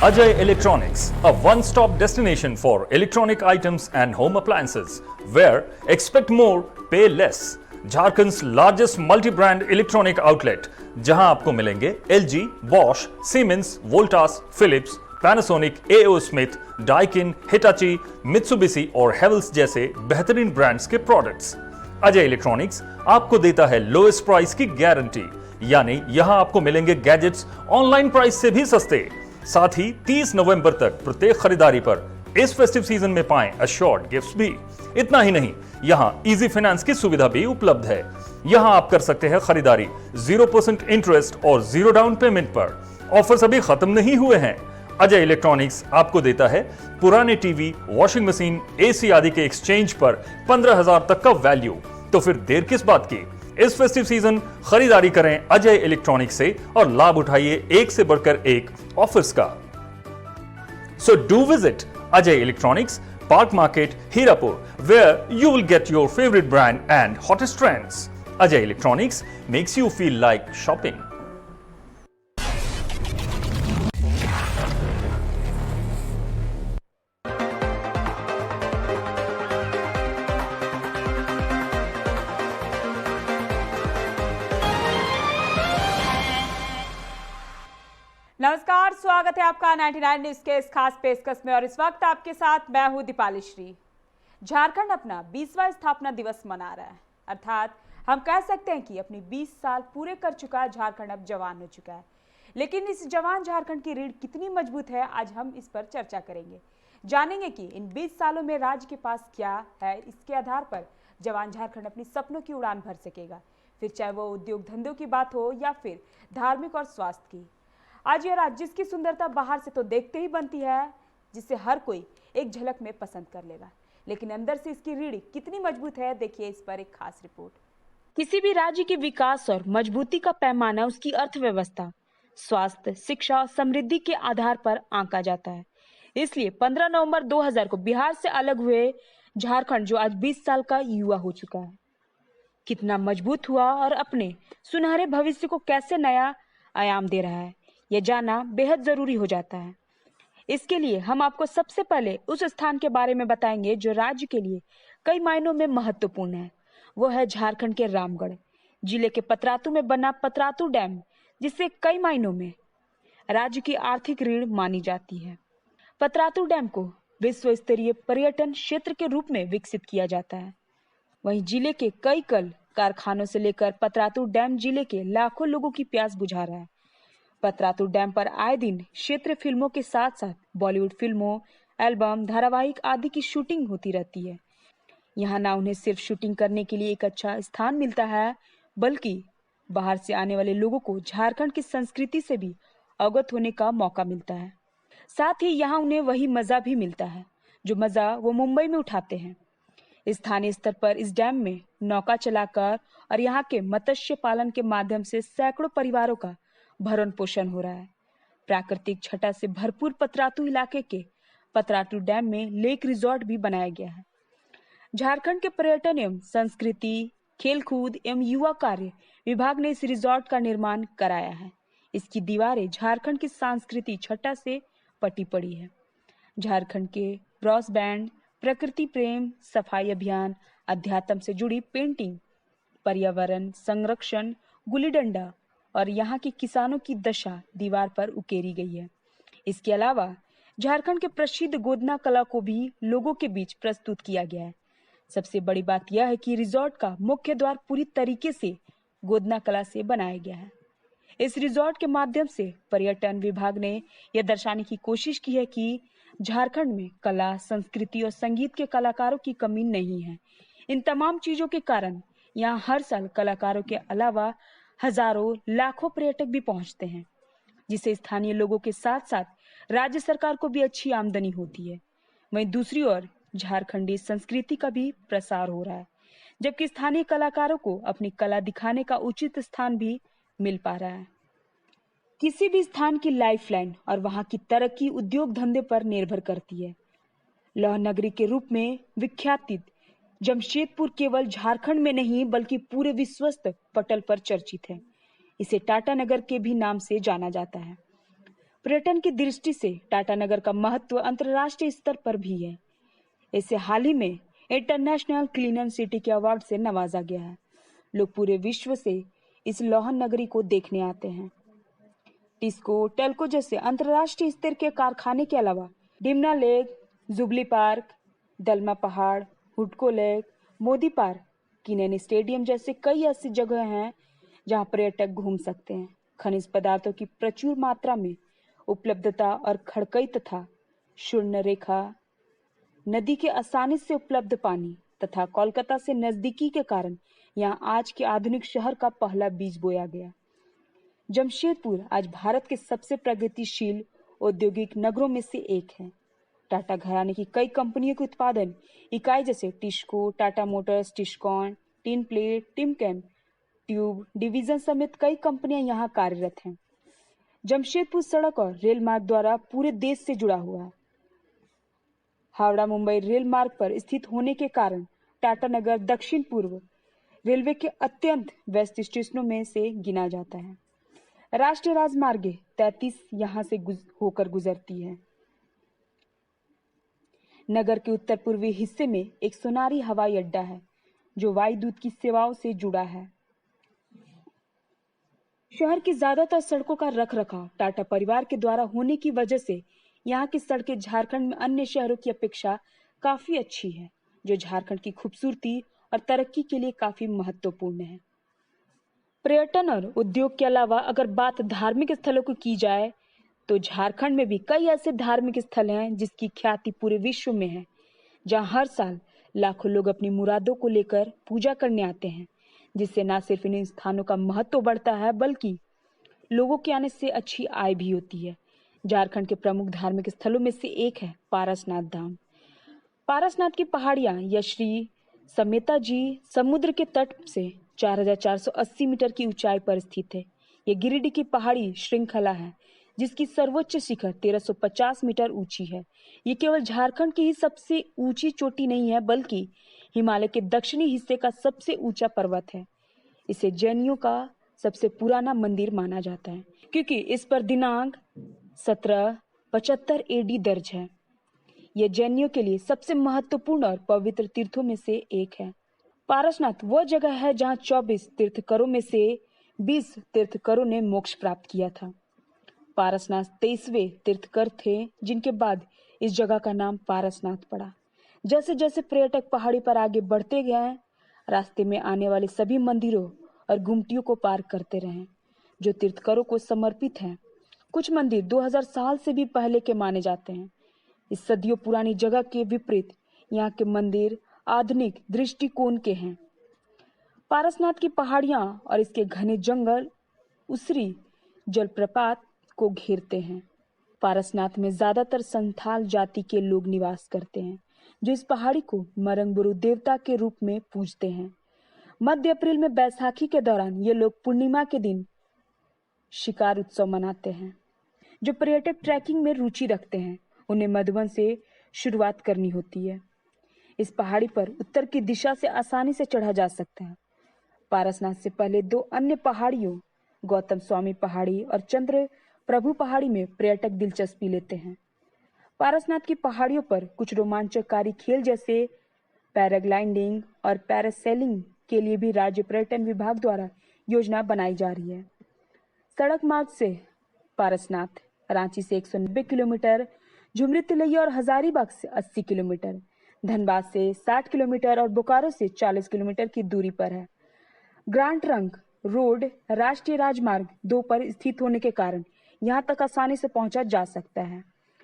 Ajay Electronics, a one-stop destination for electronic items and home appliances, where expect more, pay less. Jharkhand's largest multi brand electronic outlet, जहां आपको मिलेंगे LG, Bosch, Siemens, Voltas, Philips, Panasonic, AO Smith, Daikin, Hitachi, Mitsubishi और Havells जैसे बेहतरीन brands के products. Ajay electronics आपको देता है लोएस्ट प्राइस की गारंटी, यानी यहां आपको मिलेंगे गैजेट्स ऑनलाइन प्राइस से भी सस्ते। साथ ही 30 नवंबर तक प्रत्येक खरीदारी पर इस फेस्टिव सीजन में पाएं अश्योर्ड गिफ्ट्स भी। इतना ही नहीं, यहां इजी फाइनेंस की सुविधा भी उपलब्ध है। यहां आप कर सकते हैं खरीदारी 0% इंटरेस्ट और 0 डाउन पेमेंट पर। ऑफर्स अभी खत्म नहीं हुए हैं। अजय इलेक्ट्रॉनिक्स आपको देता है पुराने टीवी, वॉशिंग मशीन, एसी आदि के एक्सचेंज पर 15,000 तक का वैल्यू। तो फिर देर किस बात की, इस फेस्टिव सीजन खरीदारी करें अजय इलेक्ट्रॉनिक्स से और लाभ उठाइए एक से बढ़कर एक ऑफर्स का। So do visit Ajay Electronics, Park Market, Hirapur, where you will get your favorite brand and hottest trends. Ajay Electronics makes you feel like shopping. नमस्कार, स्वागत है आपका 99 न्यूज के इस खास पेशकश में और इस वक्त आपके साथ मैं हूं दीपाली श्री। झारखंड अपना 20वां स्थापना दिवस मना रहा है, अर्थात हम कह सकते हैं कि अपनी 20 साल पूरे कर चुका है झारखंड, अब जवान हो चुका है। लेकिन इस जवान झारखंड की रीढ़ कितनी मजबूत है, आज हम इस पर चर्चा करेंगे। जानेंगे कि इन 20 सालों में राज्य के पास क्या है, इसके आधार पर जवान झारखंड अपनी सपनों की उड़ान भर सकेगा, फिर चाहे वो उद्योग धंधों की बात हो या फिर धार्मिक और स्वास्थ्य की। आज यह राज्य जिसकी सुंदरता बाहर से तो देखते ही बनती है, जिसे हर कोई एक झलक में पसंद कर लेगा, लेकिन अंदर से इसकी रीढ़ कितनी मजबूत है, देखिए इस पर एक खास रिपोर्ट। किसी भी राज्य के विकास और मजबूती का पैमाना उसकी अर्थव्यवस्था, स्वास्थ्य, शिक्षा और समृद्धि के आधार पर आंका जाता है। इसलिए 15 नवंबर 2000 को बिहार से अलग हुए झारखंड, जो आज 20 साल का युवा हो चुका है, कितना मजबूत हुआ और अपने सुनहरे भविष्य को कैसे नया आयाम दे रहा है, यह जानना बेहद जरूरी हो जाता है। इसके लिए हम आपको सबसे पहले उस स्थान के बारे में बताएंगे जो राज्य के लिए कई मायनों में महत्वपूर्ण है। वो है झारखंड के रामगढ़ जिले के पतरातू में बना पतरातू डैम, जिसे कई मायनों में राज्य की आर्थिक रीढ़ मानी जाती है। पतरातू डैम को विश्व स्तरीय पर्यटन क्षेत्र के रूप में विकसित किया जाता है। वहीं जिले के कई कल कारखानों से लेकर पतरातू डैम जिले के लाखों लोगों की प्यास बुझा रहा है। पतरातू डैम पर आए दिन क्षेत्रीय फिल्मों के साथ साथ बॉलीवुड फिल्मों, एल्बम, धारावाहिक आदि की शूटिंग होती रहती है। यहाँ ना उन्हें सिर्फ शूटिंग करने के लिए एक अच्छा स्थान मिलता है, बल्कि बाहर से आने वाले लोगों को झारखंड की संस्कृति से भी अवगत होने का मौका मिलता है। साथ ही यहाँ उन्हें वही मजा भी मिलता है जो मजा वो मुंबई में उठाते हैं। स्थानीय स्तर पर इस डैम में नौका चलाकर और यहाँ के मत्स्य पालन के माध्यम से सैकड़ों परिवारों का भरण पोषण हो रहा है। प्राकृतिक छटा से भरपूर पतरातू इलाके के पतरातू डैम में लेक रिजॉर्ट भी बनाया गया है। झारखंड के पर्यटन एवं संस्कृति, खेलकूद एवं युवा कार्य विभाग ने इस रिजॉर्ट का निर्माण कराया है। इसकी दीवारें झारखंड की सांस्कृतिक छटा से पटी पड़ी है। झारखंड के ब्रॉस बैंड, प्रकृति प्रेम, सफाई अभियान, अध्यात्म से जुड़ी पेंटिंग, पर्यावरण संरक्षण, गुल्ली डंडा और यहाँ के किसानों की दशा दीवार पर उकेरी गई है। इसके अलावा झारखंड के प्रसिद्ध गोदना कला को भी लोगों के बीच प्रस्तुत किया गया है। सबसे बड़ी बात यह है कि रिजॉर्ट का मुख्य द्वार पूरी तरीके से गोदना कला से बनाया गया है। इस रिजॉर्ट के माध्यम से पर्यटन विभाग ने यह दर्शाने की कोशिश की है कि झारखंड में कला, संस्कृति और संगीत के कलाकारों की कमी नहीं है। इन तमाम चीजों के कारण यहाँ हर साल कलाकारों के अलावा हजारों लाखों पर्यटक भी पहुंचते हैं, जिससे स्थानीय लोगों के साथ साथ राज्य सरकार को भी अच्छी आमदनी होती है। वहीं दूसरी ओर झारखंडी संस्कृति का भी प्रसार हो रहा है, जबकि स्थानीय कलाकारों को अपनी कला दिखाने का उचित स्थान भी मिल पा रहा है। किसी भी स्थान की लाइफलाइन और वहां की तरक्की उद्योग धंधे पर निर्भर करती है। लौह नगरी के रूप में विख्यात जमशेदपुर केवल झारखंड में नहीं बल्कि पूरे विश्वस्त पटल पर चर्चित है। इसे टाटा नगर के भी नाम से जाना जाता है। पर्यटन की दृष्टि से टाटानगर का महत्व अंतर्राष्ट्रीय स्तर पर भी है। इसे हाल ही में इंटरनेशनल क्लीनर सिटी के अवार्ड से नवाजा गया है। लोग पूरे विश्व से इस लौहन नगरी को देखने आते हैं। टिस्को, टेल्को जैसे अंतर्राष्ट्रीय स्तर के कारखाने के अलावा डिमना लेक, जुबली पार्क, दलमा पहाड़, हुडको लेक, मोदी पार्क, किनेन स्टेडियम जैसे कई ऐसी जगह हैं जहां पर्यटक घूम सकते हैं। खनिज पदार्थों की प्रचुर मात्रा में उपलब्धता और खड़कई तथा शून्य रेखा नदी के आसानी से उपलब्ध पानी तथा कोलकाता से नजदीकी के कारण यहाँ आज के आधुनिक शहर का पहला बीज बोया गया। जमशेदपुर आज भारत के सबसे प्रगतिशील औद्योगिक नगरों में से एक है। टाटा घराने की कई कंपनियों के उत्पादन इकाई जैसे TISCO, Tata Motors, Tiscon, tin plate, Timken, tube division समेत कई कंपनियां यहाँ कार्यरत हैं। जमशेदपुर सड़क और रेल मार्ग द्वारा पूरे देश से जुड़ा हुआ है। हावड़ा मुंबई रेल मार्ग पर स्थित होने के कारण टाटानगर दक्षिण पूर्व रेलवे के अत्यंत व्यस्त स्टेशनों में से गिना जाता है। राष्ट्रीय राजमार्ग 33 यहाँ से होकर गुजरती है। नगर के उत्तर पूर्वी हिस्से में एक सोनारी हवाई अड्डा है जो वायुदूत की सेवाओं से जुड़ा है। शहर की ज्यादातर सड़कों का रखरखाव टाटा परिवार के द्वारा होने की वजह से यहाँ की सड़कें झारखंड में अन्य शहरों की अपेक्षा काफी अच्छी है, जो झारखंड की खूबसूरती और तरक्की के लिए काफी महत्वपूर्ण है। पर्यटन और उद्योग के अलावा अगर बात धार्मिक स्थलों की की जाए तो झारखंड में भी कई ऐसे धार्मिक स्थल हैं जिसकी ख्याति पूरे विश्व में है, जहां हर साल लाखों लोग अपनी मुरादों को लेकर पूजा करने आते हैं, जिससे न सिर्फ इन स्थानों का महत्व बढ़ता है बल्कि लोगों के आने से अच्छी आय भी होती है। झारखंड के प्रमुख धार्मिक स्थलों में से एक है पारसनाथ धाम। पारसनाथ की पहाड़ियां या श्री समेता जी समुद्र के तट से 4480 मीटर की ऊंचाई पर स्थित है। यह गिरिडीह की पहाड़ी श्रृंखला है जिसकी सर्वोच्च शिखर 1350 मीटर ऊंची है। ये केवल झारखंड की ही सबसे ऊंची चोटी नहीं है बल्कि हिमालय के दक्षिणी हिस्से का सबसे ऊंचा पर्वत है। इसे जैनियों का सबसे पुराना मंदिर माना जाता है क्योंकि इस पर दिनांक 1775 एडी दर्ज है। यह जैनियों के लिए सबसे महत्वपूर्ण और पवित्र तीर्थों में से एक है। पारसनाथ वह जगह है जहां 24 तीर्थकरों में से 20 तीर्थकरों ने मोक्ष प्राप्त किया था। पारसनाथ 23वें तीर्थकर थे जिनके बाद इस जगह का नाम पारसनाथ पड़ा। जैसे जैसे पर्यटक पहाड़ी पर आगे बढ़ते गए, रास्ते में आने वाले सभी मंदिरों और गुमटियों को पार करते रहे जो तीर्थकरों को समर्पित हैं। कुछ मंदिर 2000 साल से भी पहले के माने जाते हैं। इस सदियों पुरानी जगह के विपरीत यहाँ के मंदिर आधुनिक दृष्टिकोण के हैं। पारसनाथ की पहाड़ियां और इसके घने जंगल उसरी जलप्रपात को घेरते हैं। पारसनाथ में ज्यादातर संथाल जाति के लोग निवास करते हैं जो इस पहाड़ी को मरंगबुरु देवता के रूप में पूजते हैं। मध्य अप्रैल में बैसाखी के दौरान ये लोग पूर्णिमा के दिन शिकार उत्सव मनाते हैं। जो पर्यटक ट्रैकिंग में रुचि रखते हैं उन्हें मधुबन से शुरुआत करनी होती है। इस पहाड़ी पर उत्तर की दिशा से आसानी से चढ़ा जा सकता है। पारसनाथ से पहले 2 अन्य पहाड़ियों गौतम स्वामी पहाड़ी और चंद्र प्रभु पहाड़ी में पर्यटक दिलचस्पी लेते हैं। पारसनाथ की पहाड़ियों पर कुछ रोमांचकारी खेल जैसे पैराग्लाइडिंग और पैरासेलिंग के लिए भी राज्य पर्यटन विभाग द्वारा योजना बनाई जा रही है। सड़क मार्ग से पारसनाथ रांची से 190 किलोमीटर, झुमरी तिलैया और हजारीबाग से 80 किलोमीटर, धनबाद से 60 किलोमीटर और बोकारो से 40 किलोमीटर की दूरी पर है। ग्रांड ट्रंक रोड राष्ट्रीय राजमार्ग 2 पर स्थित होने के कारण यहाँ तक आसानी से पहुंचा जा सकता है।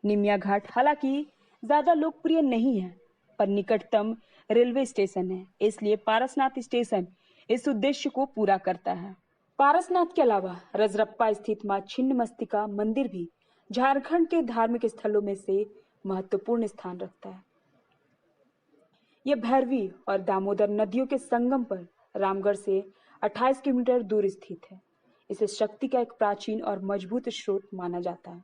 निमिया घाट हालांकि ज्यादा लोकप्रिय नहीं है पर निकटतम रेलवे स्टेशन है, इसलिए पारसनाथ स्टेशन इस उद्देश्य को पूरा करता है। पारसनाथ के अलावा रजरप्पा स्थित मां छिन्नमस्तिका मंदिर भी झारखंड के धार्मिक स्थलों में से महत्वपूर्ण स्थान रखता है। यह भैरवी और दामोदर नदियों के संगम पर रामगढ़ से 28 किलोमीटर दूर स्थित है। इसे शक्ति का एक प्राचीन और मजबूत स्रोत माना जाता है।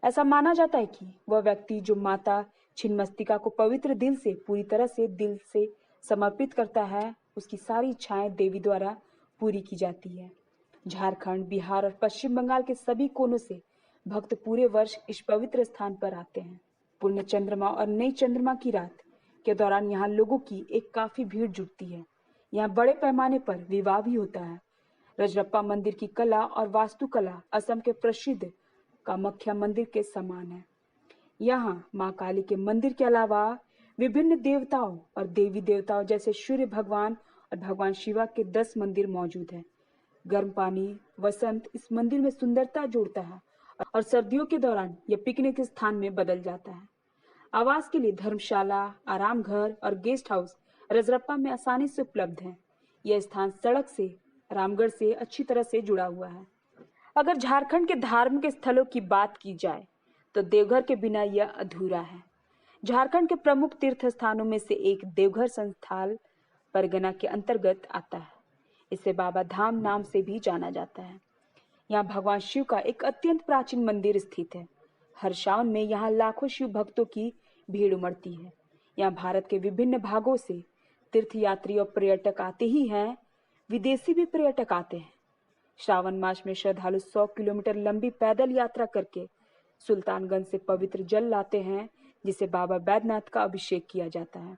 ऐसा माना जाता है कि वह व्यक्ति जो माता छिन्नमस्तिका को पवित्र दिल से पूरी तरह से दिल से समर्पित करता है, उसकी सारी इच्छाएं देवी द्वारा पूरी की जाती है। झारखंड, बिहार और पश्चिम बंगाल के सभी कोनों से भक्त पूरे वर्ष इस पवित्र स्थान पर आते हैं। पूर्ण चंद्रमा और नई चंद्रमा की रात के दौरान यहाँ लोगों की एक काफी भीड़ जुटती है। यहाँ बड़े पैमाने पर विवाह भी होता है। रजरप्पा मंदिर की कला और वास्तुकला असम के प्रसिद्ध कामाख्या मंदिर के समान है। यहाँ माँ काली के मंदिर के अलावा विभिन्न देवताओं और देवी देवताओं जैसे सूर्य भगवान और भगवान शिवा के 10 मंदिर मौजूद हैं। गर्म पानी वसंत इस मंदिर में सुंदरता जोड़ता है और सर्दियों के दौरान यह पिकनिक स्थान में बदल जाता है। आवास के लिए धर्मशाला, आराम घर और गेस्ट हाउस रजरप्पा में आसानी से उपलब्ध है। यह स्थान सड़क से रामगढ़ से अच्छी तरह से जुड़ा हुआ है। अगर झारखंड के धार्मिक स्थलों की बात की जाए तो देवघर के बिना यह अधूरा है। झारखंड के प्रमुख तीर्थ स्थानों में से एक देवघर संस्थान परगना के अंतर्गत आता है। इसे बाबा धाम नाम से भी जाना जाता है। यहाँ भगवान शिव का एक अत्यंत प्राचीन मंदिर स्थित है। हर सावन में यहाँ लाखों शिव भक्तों की भीड़ उमड़ती है। यहाँ भारत के विभिन्न भागों से तीर्थयात्री और पर्यटक आते ही हैं, विदेशी भी पर्यटक आते हैं। श्रावण मास में श्रद्धालु 100 किलोमीटर लंबी पैदल यात्रा करके सुल्तानगंज से पवित्र जल लाते हैं, जिसे बाबा बैद्यनाथ का अभिषेक किया जाता है।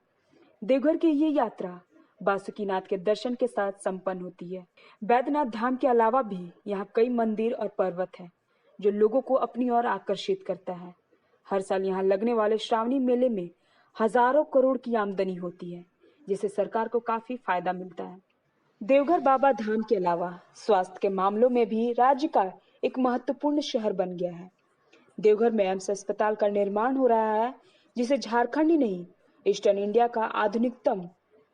देवघर की ये यात्रा बासुकीनाथ के दर्शन के साथ संपन्न होती है। बैद्यनाथ धाम के अलावा भी यहाँ कई मंदिर और पर्वत हैं, जो लोगों को अपनी ओर आकर्षित करता है। हर साल यहाँ लगने वाले श्रावणी मेले में हजारों करोड़ की आमदनी होती है, जिससे सरकार को काफी फायदा मिलता है। देवघर बाबा धाम के अलावा स्वास्थ्य के मामलों में भी राज्य का एक महत्वपूर्ण शहर बन गया है। देवघर में एम्स अस्पताल का निर्माण हो रहा है, जिसे झारखंड ही नहीं ईस्टर्न इंडिया का आधुनिकतम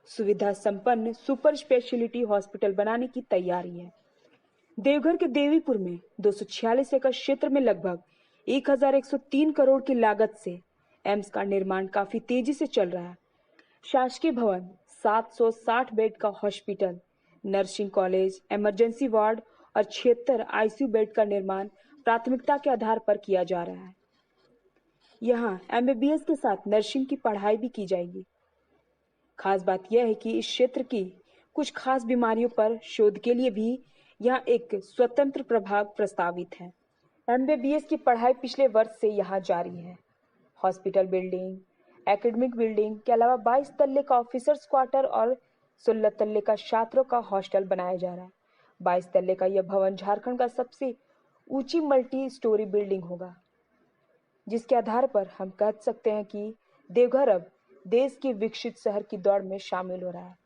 सुविधा संपन्न सुपर स्पेशलिटी हॉस्पिटल बनाने की तैयारी है। देवघर के देवीपुर में 246 एकड़ क्षेत्र में लगभग 1103 करोड़ की लागत से एम्स का निर्माण काफी तेजी से चल रहा है। शासकीय भवन, 760 बेड का hospital, nursing college, emergency ward और 76 आईसीयू बेड का निर्माण प्राथमिकता के आधार पर किया जा रहा है। यहाँ एमबीबीएस के साथ नर्सिंग की पढ़ाई भी की जाएगी। खास बात यह है कि इस क्षेत्र की कुछ खास बीमारियों पर शोध के लिए भी यहाँ एक स्वतंत्र प्रभाग प्रस्तावित है। एमबीबीएस की पढ़ाई पिछले वर्ष से यहाँ जारी है। हॉस्पिटल बिल्डिंग, एकेडमिक बिल्डिंग के अलावा 22 तल्ले का ऑफिसर्स क्वार्टर और 16 तल्ले का छात्रों का हॉस्टल बनाया जा रहा है। 22 तल्ले का यह भवन झारखंड का सबसे ऊंची मल्टी स्टोरी बिल्डिंग होगा, जिसके आधार पर हम कह सकते हैं कि देवघर अब देश के विकसित शहर की दौड़ में शामिल हो रहा है।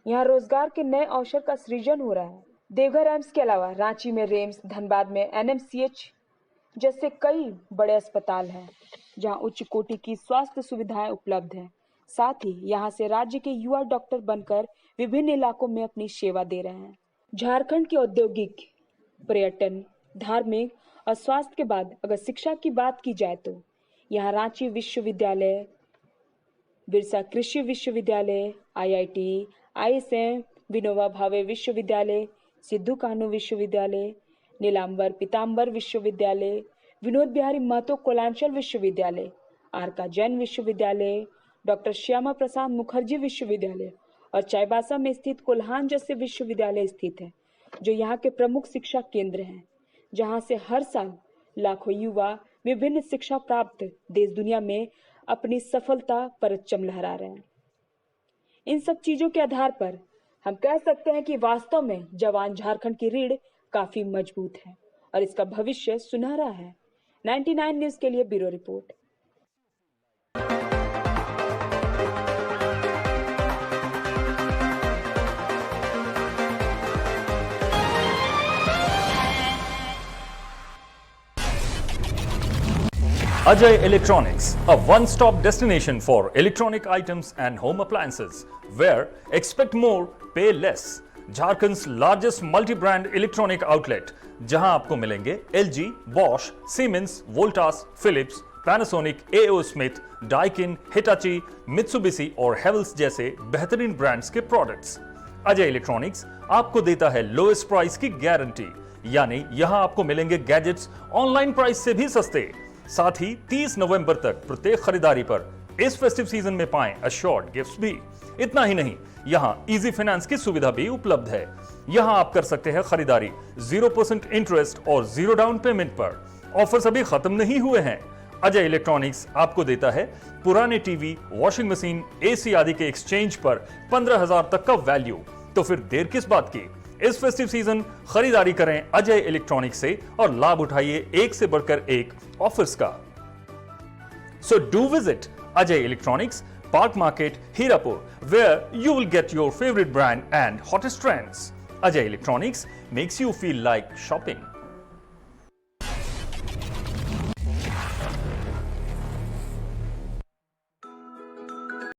यहाँ रोजगार के नए अवसर का सृजन हो रहा है। देवघर एम्स के अलावा रांची में रेम्स, धनबाद में एनएमसीएच जैसे कई बड़े अस्पताल हैं, जहाँ उच्च कोटि की स्वास्थ्य सुविधाएं उपलब्ध हैं। साथ ही यहाँ से राज्य के युवा डॉक्टर बनकर विभिन्न इलाकों में अपनी सेवा दे रहे हैं। झारखंड के औद्योगिक, पर्यटन, धार्मिक और स्वास्थ्य के बाद अगर शिक्षा की बात की जाए तो यहाँ रांची विश्वविद्यालय, बिरसा कृषि विश्वविद्यालय, आईआईटी, आईएसएम, विनोबा भावे विश्वविद्यालय, सिद्धू कान्हू विश्वविद्यालय, नीलांबर पीताम्बर विश्वविद्यालय, विनोद बिहारी महतो कोलांचल विश्वविद्यालय, आरका जैन विश्वविद्यालय, डॉक्टर श्यामा प्रसाद मुखर्जी विश्वविद्यालय और चाईबासा में स्थित कोल्हान जैसे विश्वविद्यालय स्थित है, जो यहाँ के प्रमुख शिक्षा केंद्र हैं, जहाँ से हर साल लाखों युवा विभिन्न शिक्षा प्राप्त देश दुनिया में अपनी सफलता परचम लहरा रहे हैं। इन सब चीजों के आधार पर हम कह सकते हैं कि वास्तव में जवान झारखंड की रीढ़ काफी मजबूत है और इसका भविष्य सुनहरा है। 99 न्यूज के लिए bureau report. Ajay Electronics, a one-stop destination for electronic items and home appliances, where expect more, pay less. Jharkhand's largest multi-brand electronic outlet, जहां आपको मिलेंगे LG, Bosch, Siemens, Voltas, Philips, Panasonic, AO Smith, Daikin, Hitachi, Mitsubishi और Havells जैसे बेहतरीन brands के products. Ajay electronics आपको देता है लोएस्ट प्राइस की गारंटी, यानी यहां आपको मिलेंगे गैजेट्स ऑनलाइन प्राइस से भी सस्ते। साथ ही 30 नवंबर तक प्रत्येक खरीदारी पर इस फेस्टिव सीजन में पाएं अश्योर्ड गिफ्ट्स भी। इतना ही नहीं, यहां इजी फाइनेंस की सुविधा भी उपलब्ध है। यहां आप कर सकते हैं खरीदारी 0% इंटरेस्ट और 0 डाउन पेमेंट पर। ऑफर्स अभी खत्म नहीं हुए हैं। अजय इलेक्ट्रॉनिक्स आपको देता है पुराने टीवी, वॉशिंग मशीन, एसी आदि के एक्सचेंज पर 15,000 तक का वैल्यू। तो फिर देर किस बात की? इस फेस्टिव सीजन खरीदारी करें अजय इलेक्ट्रॉनिक्स से और लाभ उठाइए एक से बढ़कर एक ऑफर्स का। So do visit Ajay Electronics, Park Market, Hirapur, where you will get your favorite brand and hottest trends. Ajay Electronics makes you feel like shopping.